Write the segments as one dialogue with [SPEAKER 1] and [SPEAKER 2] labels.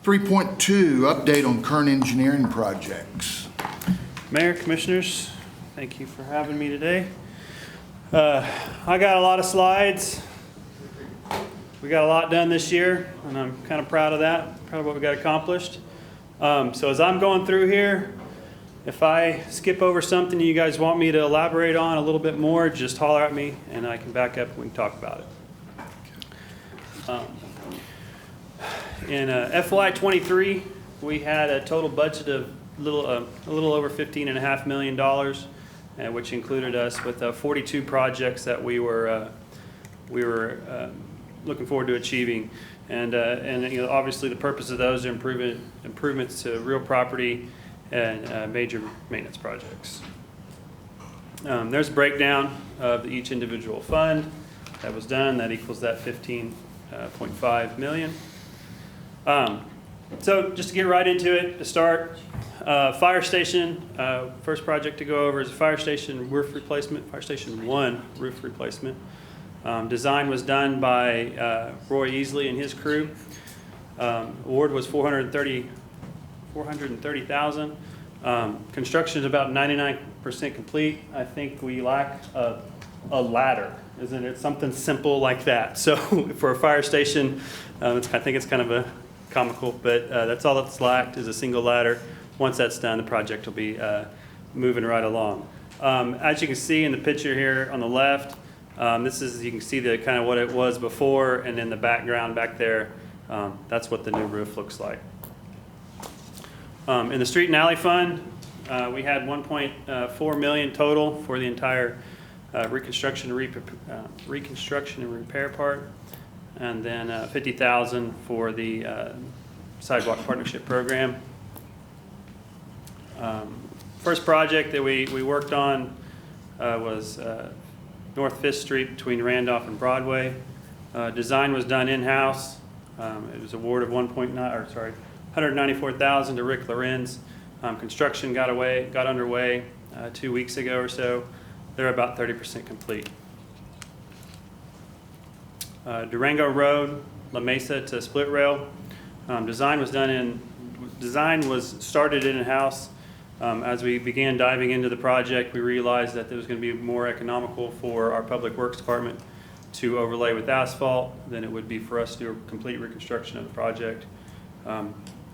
[SPEAKER 1] 3.2, update on current engineering projects.
[SPEAKER 2] Mayor, Commissioners, thank you for having me today. I got a lot of slides. We got a lot done this year, and I'm kind of proud of that, proud of what we got accomplished. So as I'm going through here, if I skip over something you guys want me to elaborate on a little bit more, just holler at me and I can back up and we can talk about it. In FY23, we had a total budget of a little over $15.5 million, which included us with 42 projects that we were looking forward to achieving. And you know, obviously the purpose of those are improvements to real property and major maintenance projects. There's a breakdown of each individual fund that was done. That equals that 15.5 million. So just to get right into it, to start, fire station, first project to go over is a fire station roof replacement, fire station 1 roof replacement. Design was done by Roy Easley and his crew. Award was $430,000. Construction is about 99% complete. I think we lack a ladder. Isn't it something simple like that? So for a fire station, I think it's kind of a comical, but that's all that's lacked is a single ladder. Once that's done, the project will be moving right along. As you can see in the picture here on the left, this is, you can see the kind of what it was before, and in the background back there, that's what the new roof looks like. In the street and alley fund, we had 1.4 million total for the entire reconstruction and repair part, and then 50,000 for the Sidewalk Partnership Program. First project that we worked on was North 5th Street between Randolph and Broadway. Design was done in-house. It was award of $194,000 to Rick Lorenz. Construction got underway 2 weeks ago or so. They're about 30% complete. Durango Road, La Mesa to Split Rail. Design was started in-house. As we began diving into the project, we realized that it was going to be more economical for our Public Works Department to overlay with asphalt than it would be for us to do a complete reconstruction of the project. A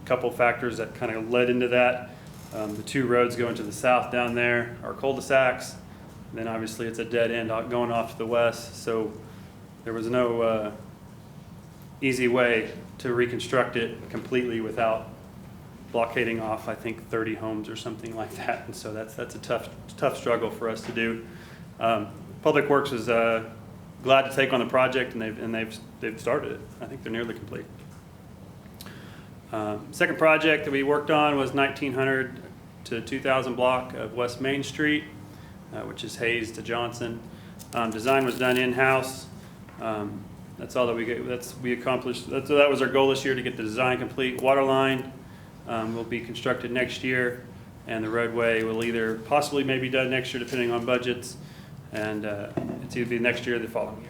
[SPEAKER 2] couple factors that kind of led into that. The two roads going to the south down there are cul-de-sacs. Then obviously it's a dead end going off to the west, so there was no easy way to reconstruct it completely without blockading off, I think, 30 homes or something like that. And so that's a tough struggle for us to do. Public Works was glad to take on the project, and they've started it. I think they're nearly complete. Second project that we worked on was 1900 to 2000 block of West Main Street, which is Hayes to Johnson. Design was done in-house. That's all that we accomplished. That was our goal this year, to get the design complete. Water line will be constructed next year, and the roadway will either possibly maybe done next year depending on budgets, and it's either be next year or the following year.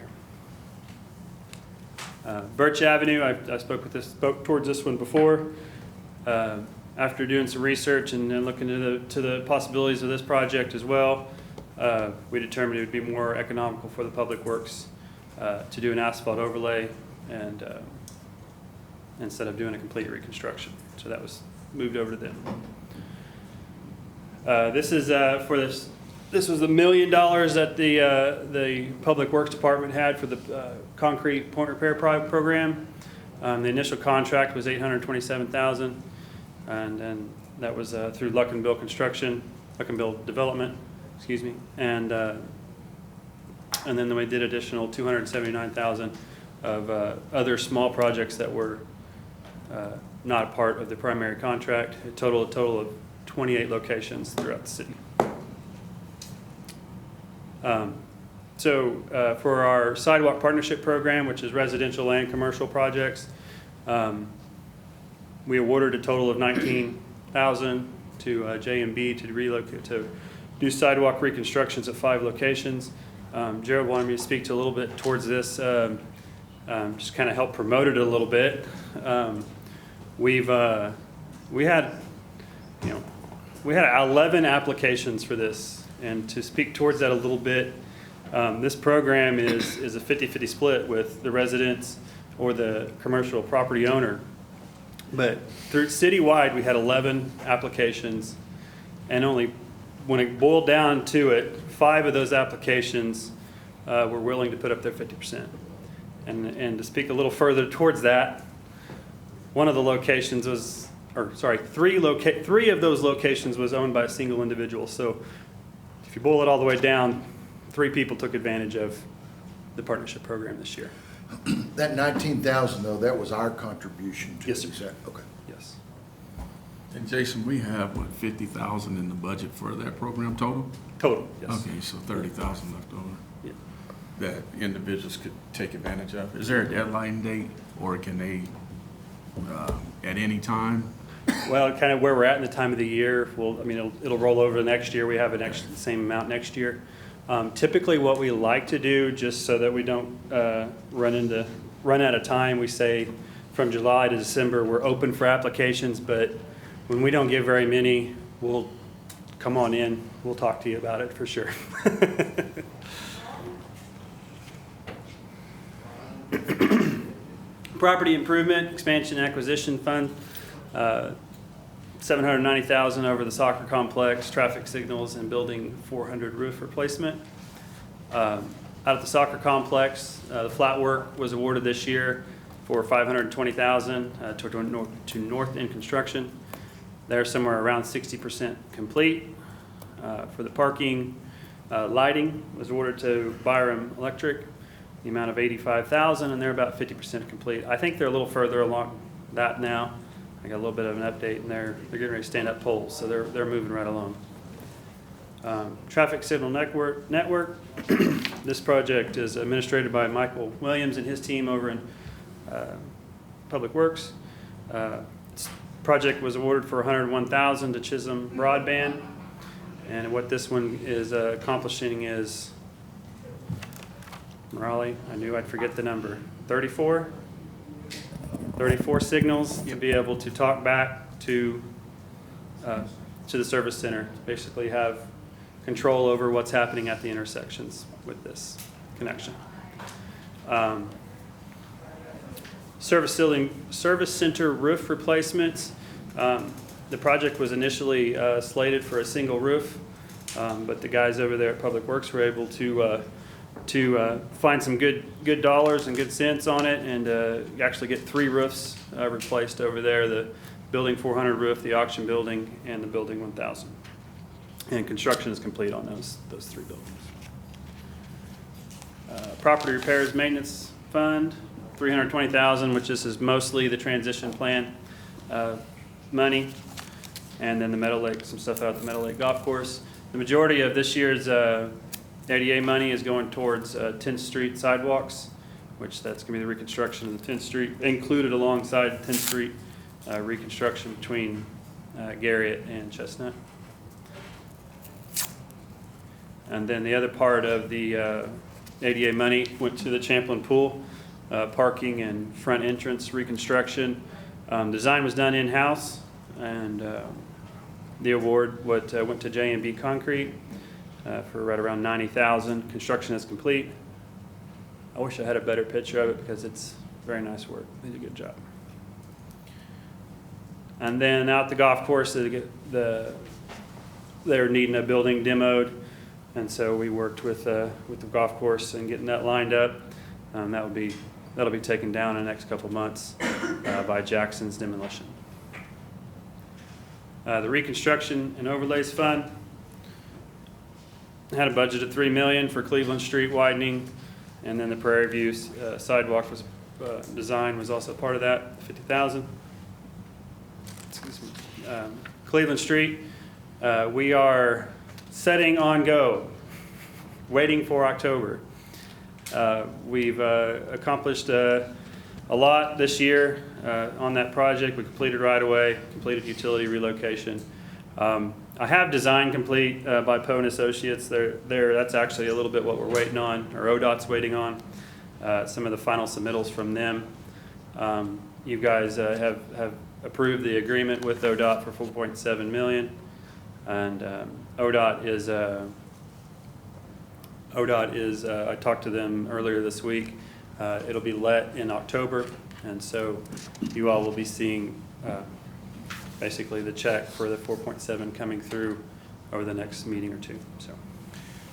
[SPEAKER 2] Birch Avenue, I spoke towards this one before. After doing some research and then looking to the possibilities of this project as well, we determined it would be more economical for the Public Works to do an asphalt overlay and instead of doing a complete reconstruction. So that was moved over to them. This is for this. This was the $1 million that the Public Works Department had for the concrete point repair program. The initial contract was $827,000, and then that was through Luckenbill Development, excuse me, and then we did additional $279,000 of other small projects that were not a part of the primary contract. A total of 28 locations throughout the city. For our Sidewalk Partnership Program, which is residential and commercial projects, we awarded a total of $19,000 to J&B to relocate to do sidewalk reconstructions at 5 locations. Jared wanted me to speak to a little bit towards this, just kind of help promote it a little bit. we had 11 applications for this, and to speak towards that a little bit, this program is a 50-50 split with the residents or the commercial property owner. But through citywide, we had 11 applications, and only when it boiled down to it, 5 of those applications were willing to put up their 50%. And to speak a little further towards that, one of the locations was, three of those locations was owned by a single individual. So if you boil it all the way down, 3 people took advantage of the partnership program this year.
[SPEAKER 1] That 19,000 though, that was our contribution to it.
[SPEAKER 2] Yes, sir.
[SPEAKER 1] Is that- Okay.
[SPEAKER 2] Yes.
[SPEAKER 3] And Jason, we have, what, 50,000 in the budget for that program total?
[SPEAKER 2] Total, yes.
[SPEAKER 3] Okay, so 30,000 left over
[SPEAKER 2] Yeah.
[SPEAKER 3] that individuals could take advantage of. Is there a deadline date, or can they, at any time?
[SPEAKER 2] Well, kind of where we're at in the time of the year, it'll roll over the next year. We have the same amount next year. Typically, what we like to do, just so that we don't run out of time, we say from July to December, we're open for applications, but when we don't get very many, we'll come on in. We'll talk to you about it for sure. Property improvement, expansion and acquisition fund, $790,000 over the soccer complex, traffic signals, and building 400 roof replacement. Out at the soccer complex, the flat work was awarded this year for $520,000 to North End Construction. They're somewhere around 60% complete. For the parking, lighting was awarded to Byram Electric, the amount of $85,000, and they're about 50% complete. I think they're a little further along that now. I got a little bit of an update, and they're getting ready to stand up poles, so they're moving right along. Traffic signal network. This project is administrated by Michael Williams and his team over in Public Works. This project was awarded for $101,000 to Chisholm Broadband, and what this one is accomplishing is, Raleigh, I knew I'd forget the number, 34 signals to be able to talk back to the service center, basically have control over what's happening at the intersections with this connection. Service center roof replacements. The project was initially slated for a single roof, but the guys over there at Public Works were able to find some good dollars and good cents on it, and actually get 3 roofs replaced over there: the Building 400 roof, the auction building, and the Building 1000. And construction is complete on those 3 buildings. Property repairs maintenance fund, $320,000, which this is mostly the transition plan money, and then the Meadow Lake, some stuff out at the Meadow Lake Golf Course. The majority of this year's ADA money is going towards 10th Street sidewalks, which that's going to be the reconstruction of the 10th Street, included alongside 10th Street reconstruction between Garriott and Chestnut. And then the other part of the ADA money went to the Champlin Pool, parking and front entrance reconstruction. Design was done in-house, and the award went to J&B Concrete for right around $90,000. Construction is complete. I wish I had a better picture of it because it's very nice work. They did a good job. And then out the golf course, they're needing a building demoed, and so we worked with the golf course and getting that lined up. That'll be taken down in the next couple months by Jackson's Demolition. The Reconstruction and Overlays Fund had a budget of $3 million for Cleveland Street widening, and then the Prairie View sidewalk design was also part of that, $50,000. Excuse me. Cleveland Street, we are setting on go, waiting for October. We've accomplished a lot this year on that project. We completed right away, completed utility relocation. I have design complete by Poe and Associates. That's actually a little bit what we're waiting on, or ODOT's waiting on, some of the final submittals from them. You guys have approved the agreement with ODOT for 4.7 million. And ODOT is, I talked to them earlier this week. It'll be let in October. And so you all will be seeing basically the check for the 4.7 coming through over the next meeting or two, so.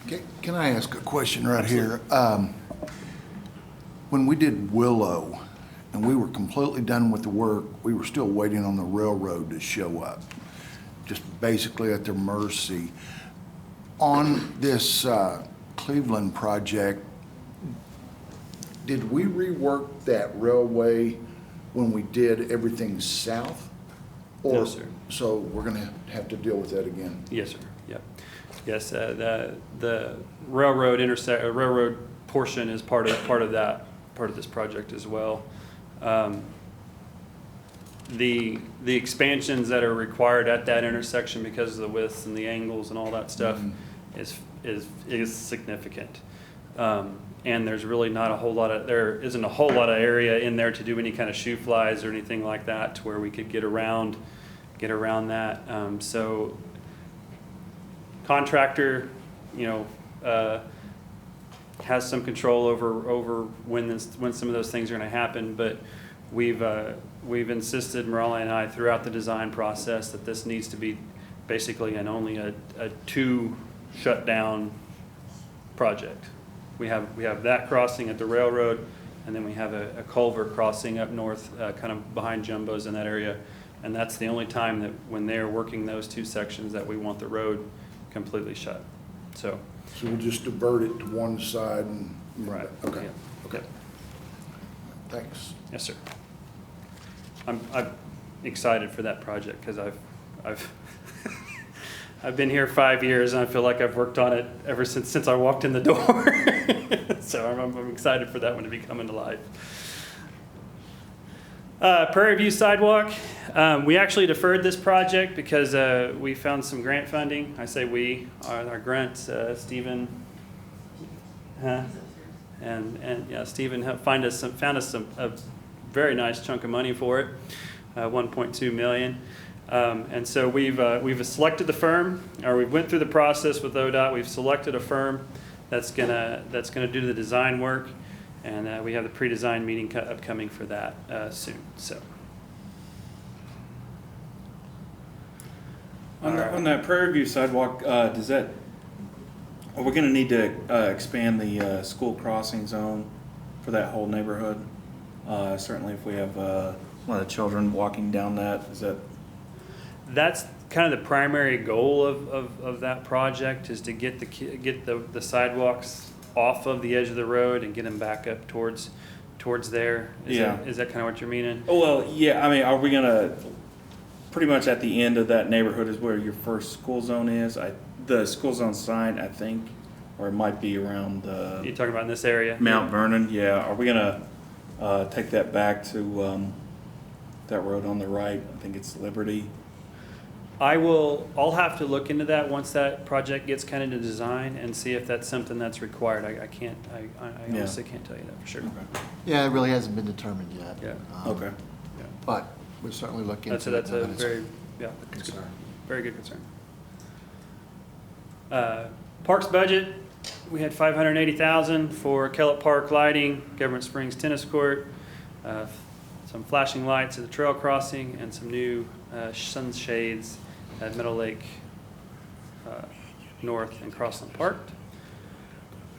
[SPEAKER 1] Okay, can I ask a question right here? When we did Willow and we were completely done with the work, we were still waiting on the railroad to show up, just basically at their mercy. On this Cleveland project, did we rework that railway when we did everything south?
[SPEAKER 2] No,
[SPEAKER 1] Or-
[SPEAKER 2] sir.
[SPEAKER 1] So we're gonna have to deal with that again?
[SPEAKER 2] Yes, sir, yep. Yes, the railroad railroad portion is part of this project as well. The expansions that are required at that intersection because of the widths and the angles and all that stuff is significant. And there's really not a whole lot of, there isn't a whole lot of area in there to do any kind of shoe flies or anything like that to where we could get around that. So contractor, has some control over when some of those things are going to happen, but we've insisted, Morale and I, throughout the design process that this needs to be basically only a 2 shutdown project. We have that crossing at the railroad, and then we have a culvert crossing up north, kind of behind Jumbo's in that area. And that's the only time that when they're working those 2 sections that we want the road completely shut. So
[SPEAKER 1] we'll just divert it to one side and.
[SPEAKER 2] right.
[SPEAKER 1] Okay,
[SPEAKER 2] Yeah.
[SPEAKER 1] okay. Thanks.
[SPEAKER 2] Yes, sir. I'm excited for that project because I've been here 5 years and I feel like I've worked on it ever since I walked in the door. So I'm excited for that one to be coming to life. Prairie View Sidewalk. We actually deferred this project because we found some grant funding. I say we, our grant, Stephen, and yeah, Stephen found us a very nice chunk of money for it, 1.2 million. And so we've selected the firm, or we went through the process with ODOT. We've selected a firm that's gonna do the design work, and we have the pre-design meeting upcoming for that soon. So.
[SPEAKER 4] On that Prairie View sidewalk, are we gonna need to expand the school crossing zone for that whole neighborhood? Certainly if we have a lot of children walking down that,
[SPEAKER 2] That's kind of the primary goal of that project, is to get the sidewalks off of the edge of the road and get them back up towards there. Is that kind of what you're meaning?
[SPEAKER 4] Oh, well, yeah, I mean, are we gonna, pretty much at the end of that neighborhood is where your first school zone is? The school zone sign, I think, or it might be around
[SPEAKER 2] You're talking about in this area?
[SPEAKER 4] Mount Vernon, yeah. Are we gonna take that back to that road on the right? I think it's Liberty.
[SPEAKER 2] I'll have to look into that once that project gets kind of to design and see if that's something that's required. I honestly can't tell you that for sure.
[SPEAKER 4] Okay.
[SPEAKER 5] Yeah, it really hasn't been determined yet.
[SPEAKER 2] Yeah.
[SPEAKER 4] Okay.
[SPEAKER 2] Yeah.
[SPEAKER 5] But we're certainly looking into
[SPEAKER 2] That's a
[SPEAKER 5] it.
[SPEAKER 2] very, yeah,
[SPEAKER 5] Concern.
[SPEAKER 2] very good concern. Parks budget, we had $580,000 for Kellett Park lighting, Government Springs tennis court, some flashing lights at the trail crossing, and some new sunshades at Meadow Lake North and Crossland Park.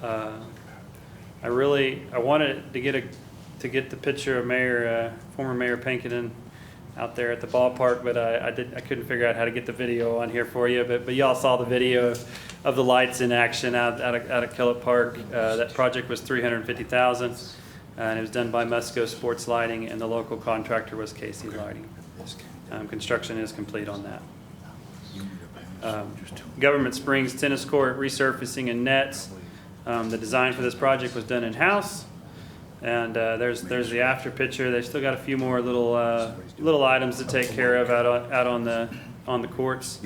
[SPEAKER 2] I wanted to get the picture of former Mayor Pinkerton out there at the ballpark, but I couldn't figure out how to get the video on here for you. But y'all saw the video of the lights in action out of Kellett Park. That project was $350,000, and it was done by Musco Sports Lighting, and the local contractor was Casey Lighting. Construction is complete on that. Government Springs Tennis Court resurfacing and nets. The design for this project was done in-house. And there's the after picture. They've still got a few more little items to take care of out on the courts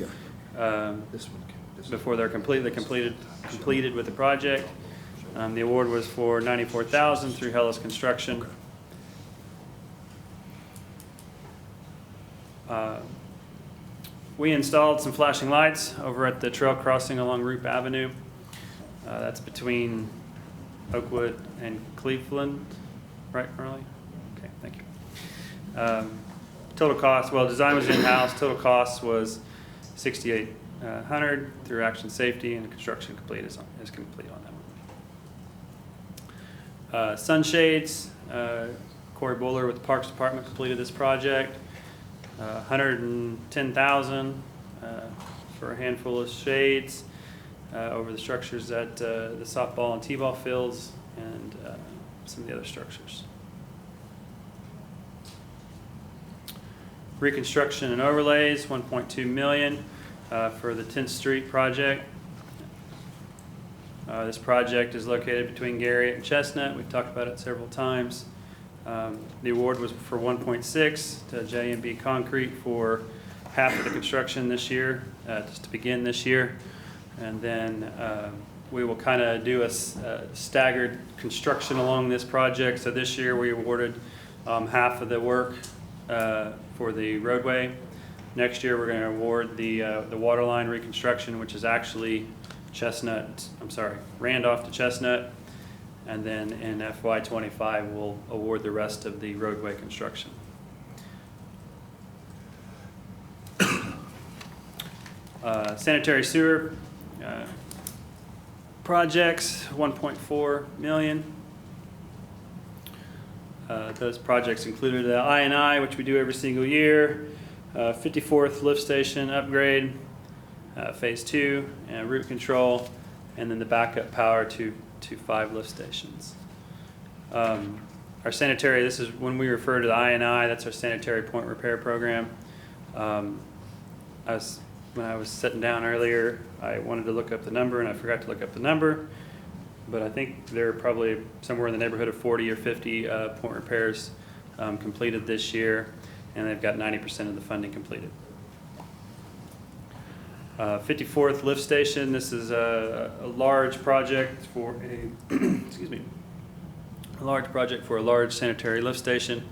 [SPEAKER 2] before they're completely completed with the project. The award was for $94,000 through Hellas Construction. We installed some flashing lights over at the trail crossing along Roop Avenue. That's between Oakwood and Cleveland, right, Marley? Okay, thank you. Total cost, well, design was in-house. Total cost was $6,800 through Action Safety, and construction complete is complete on that one. Sunshades, Corey Buller with the Parks Department completed this project. $110,000 for a handful of shades over the structures at the softball and t-ball fields and some of the other structures. Reconstruction and overlays, $1.2 million for the 10th Street project. This project is located between Garriott and Chestnut. We've talked about it several times. The award was for 1.6 to J&B Concrete for half of the construction this year, just to begin this year. And then we will kind of do a staggered construction along this project. So this year we awarded half of the work for the roadway. Next year we're going to award the water line reconstruction, which is actually Randolph to Chestnut. And then in FY25, we'll award the rest of the roadway construction. Sanitary sewer projects, $1.4 million. Those projects included I&I, which we do every single year, 54th lift station upgrade, phase 2, and root control, and then the backup power to 5 lift stations. Our sanitary, this is when we refer to the I&I, that's our sanitary point repair program. When I was sitting down earlier, I wanted to look up the number and I forgot to look up the number, but I think there are probably somewhere in the neighborhood of 40 or 50 point repairs completed this year, and they've got 90% of the funding completed. 54th lift station, this is a large project for a excuse me, a large project for a large sanitary lift station.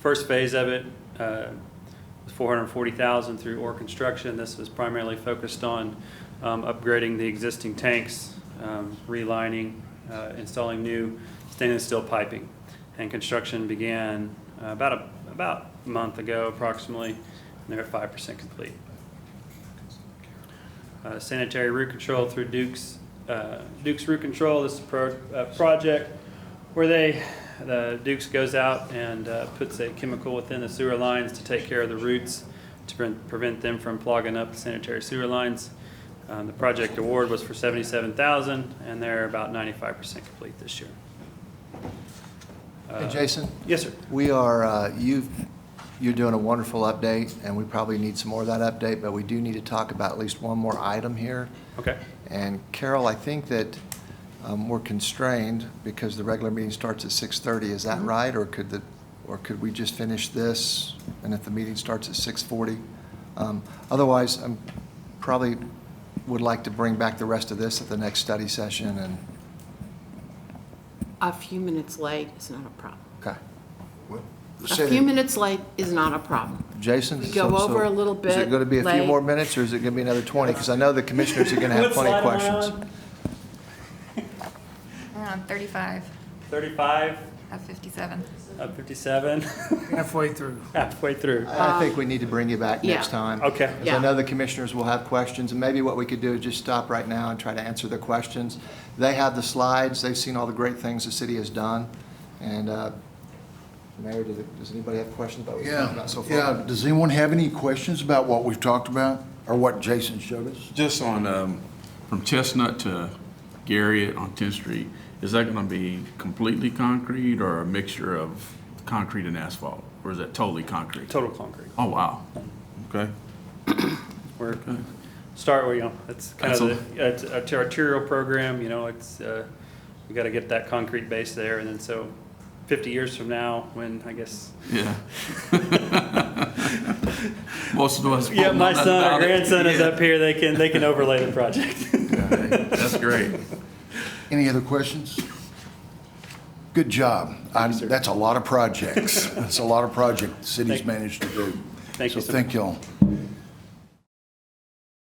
[SPEAKER 2] First phase of it was $440,000 through OR construction. This was primarily focused on upgrading the existing tanks, relining, installing new stainless steel piping, and construction began about a month ago approximately, and they're at 5% complete. Sanitary root control through Duke's Root Control. This is a project where the Duke's goes out and puts a chemical within the sewer lines to take care of the roots to prevent them from clogging up the sanitary sewer lines. The project award was for $77,000, and they're about 95% complete this year.
[SPEAKER 5] Hey, Jason?
[SPEAKER 2] Yes, sir.
[SPEAKER 5] We are, you're doing a wonderful update, and we probably need some more of that update, but we do need to talk about at least one more item here.
[SPEAKER 2] Okay.
[SPEAKER 5] And Carol, I think that we're constrained because the regular meeting starts at 6:30. Is that right? Or could we just finish this, and if the meeting starts at 6:40? Otherwise, I probably would like to bring back the rest of this at the next study session. And
[SPEAKER 6] A few minutes late is not a problem.
[SPEAKER 5] okay.
[SPEAKER 6] A few minutes late is not a problem.
[SPEAKER 5] Jason?
[SPEAKER 6] We go over a little
[SPEAKER 5] Is it
[SPEAKER 6] bit
[SPEAKER 5] going to be a few
[SPEAKER 6] late.
[SPEAKER 5] more minutes, or is it going to be another 20? Because I know the commissioners are going to have plenty of questions.
[SPEAKER 7] We're on 35
[SPEAKER 2] 35
[SPEAKER 7] of 57.
[SPEAKER 2] of 57.
[SPEAKER 8] Halfway through.
[SPEAKER 2] Halfway through.
[SPEAKER 5] I think we need to bring you back next
[SPEAKER 6] yeah.
[SPEAKER 5] time.
[SPEAKER 2] Okay.
[SPEAKER 5] Because
[SPEAKER 6] Yeah.
[SPEAKER 5] I know the commissioners will have questions, and maybe what we could do is just stop right now and try to answer their questions. They have the slides, they've seen all the great things the city has done, and Mayor, does anybody have questions about what we've talked about so far?
[SPEAKER 1] Yeah, does anyone have any questions about what we've talked about, or what Jason showed us?
[SPEAKER 3] Just on, from Chestnut to Garriott on 10th Street, is that gonna be completely concrete or a mixture of concrete and asphalt? Or is that totally concrete?
[SPEAKER 2] Total concrete.
[SPEAKER 3] Oh, wow. Okay.
[SPEAKER 2] We're start where, you know, that's kind of it's a arterial program, you know, it's, we got to get that concrete base there, and then so 50 years from now, when I guess.
[SPEAKER 3] Yeah. Most of us.
[SPEAKER 2] Yeah,
[SPEAKER 3] won't know
[SPEAKER 2] my
[SPEAKER 3] nothing
[SPEAKER 2] son
[SPEAKER 3] about
[SPEAKER 2] or
[SPEAKER 3] it.
[SPEAKER 2] grandson is
[SPEAKER 3] Yeah.
[SPEAKER 2] up here, they can overlay the project.
[SPEAKER 3] That's great.
[SPEAKER 1] Any other questions? Good job.
[SPEAKER 2] sir.
[SPEAKER 1] That's a lot of projects. That's a lot of projects the city's
[SPEAKER 2] Thank-
[SPEAKER 1] managed to do.
[SPEAKER 2] Thank you,
[SPEAKER 1] So
[SPEAKER 2] sir.
[SPEAKER 1] thank y'all.